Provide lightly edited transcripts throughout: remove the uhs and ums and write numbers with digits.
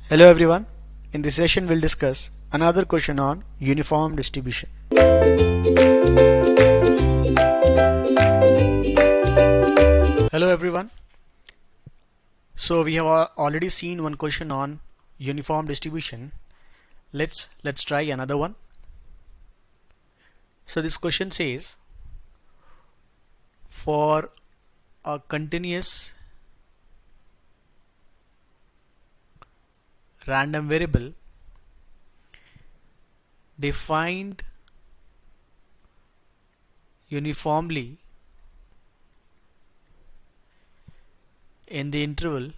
Hello everyone. In this session we'll discuss another question on uniform distribution. Hello everyone. So we have already seen one question on uniform distribution. Let's try another one. So this question says, for a continuous random variable defined uniformly in the interval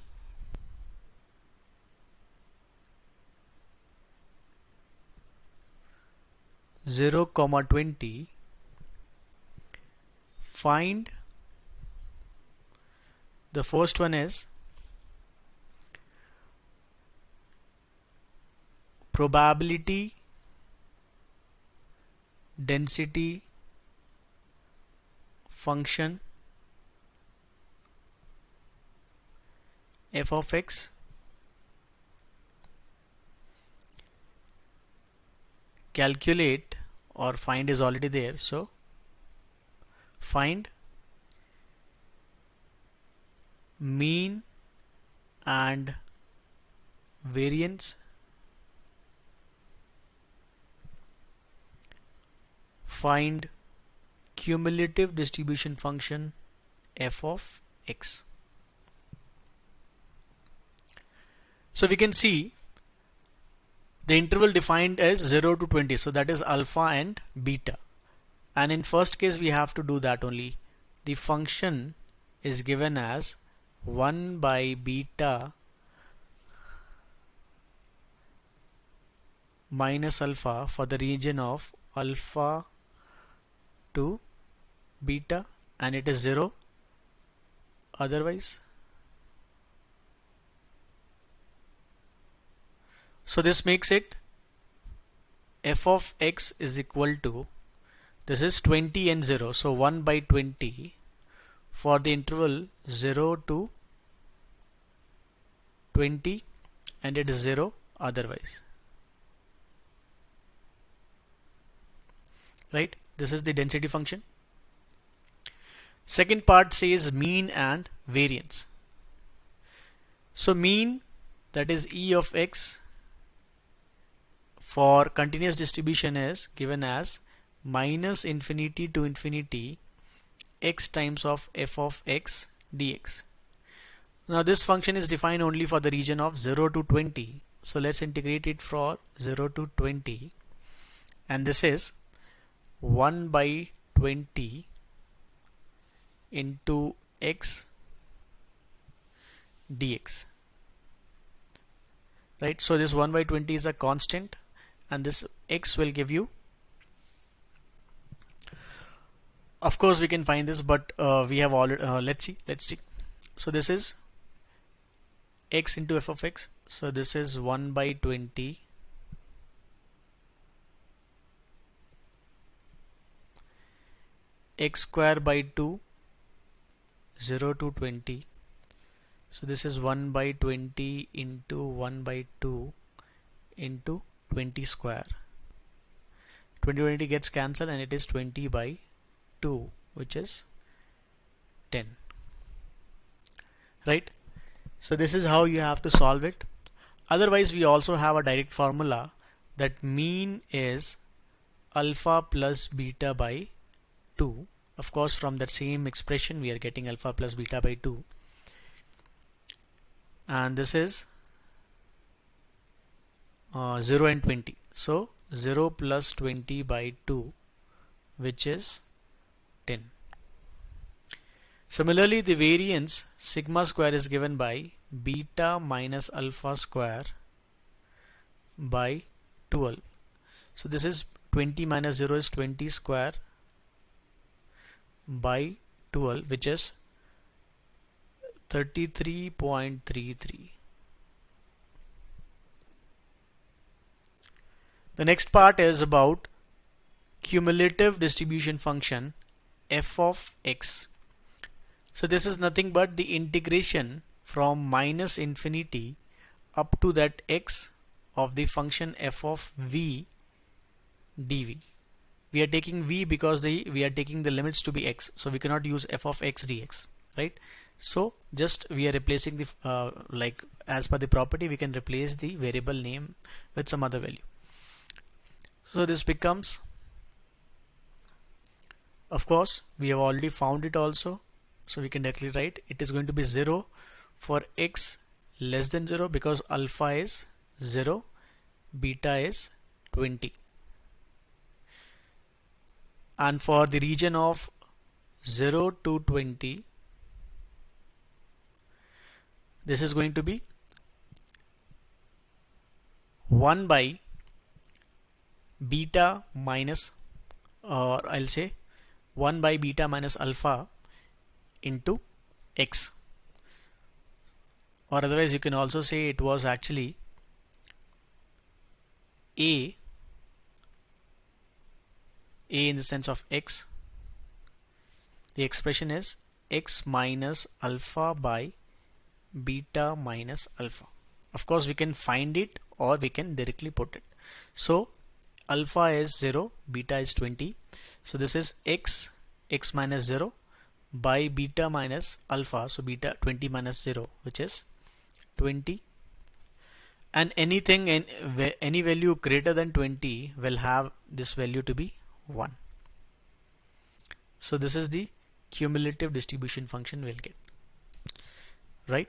0,20, find the first one is probability density function f of x calculate, or find is already there, so find mean and variance find cumulative distribution function f of x. So we can see the interval defined as 0 to 20, so that is alpha and beta, and in first case we have to do that only. The function is given as 1 by beta minus alpha for the region of alpha to beta, and it is 0 otherwise. So this makes it f of x is equal to, this is 20 and 0, so 1 by 20 for the interval 0 to 20, and it is 0 otherwise. Right? This is the density function. Second part says mean and variance. So mean, that is E of x, for continuous distribution is given as minus infinity to infinity x times of f of x dx. Now this function is defined only for the region of 0 to 20. So let's integrate it for 0 to 20, and this is 1 by 20 into x dx. Right? So this 1 by 20 is a constant, and this x will give you, of course we can find this, but we have already let's see. So this is x into f of x, so this is 1 by 20 x square by 2, 0 to 20, so this is 1 by 20 into 1 by 2 into 20 square. 20 gets cancelled, and it is 20 by 2, which is 10. Right? So this is how you have to solve it. Otherwise we also have a direct formula that mean is alpha plus beta by 2. Of course from that same expression we are getting alpha plus beta by 2, and this is 0 and 20, so 0 plus 20 by 2, which is 10. Similarly, the variance sigma square is given by beta minus alpha square by 12. So this is 20 minus 0 is 20 square by 12, which is 33.33. The next part is about cumulative distribution function f of x. So this is nothing but the integration from minus infinity up to that x of the function f of v dv. We are taking v because we are taking the limits to be x, so we cannot use f of x dx, right? So just we are replacing the like as per the property, we can replace the variable name with some other value. So this becomes, of course we have already found it also, so we can directly write it is going to be 0 for x less than 0 because alpha is 0, beta is 20. And for the region of 0 to 20, this is going to be 1 by beta minus, or I'll say 1 by beta minus alpha into x, or otherwise you can also say it was actually a in the sense of x. The expression is x minus alpha by beta minus alpha. Of course we can find it or we can directly put it. So alpha is 0, beta is 20, so this is x minus 0 by beta minus alpha, so beta 20 minus 0, which is 20, and anything any value greater than 20 will have this value to be 1. So this is the cumulative distribution function we'll get, right?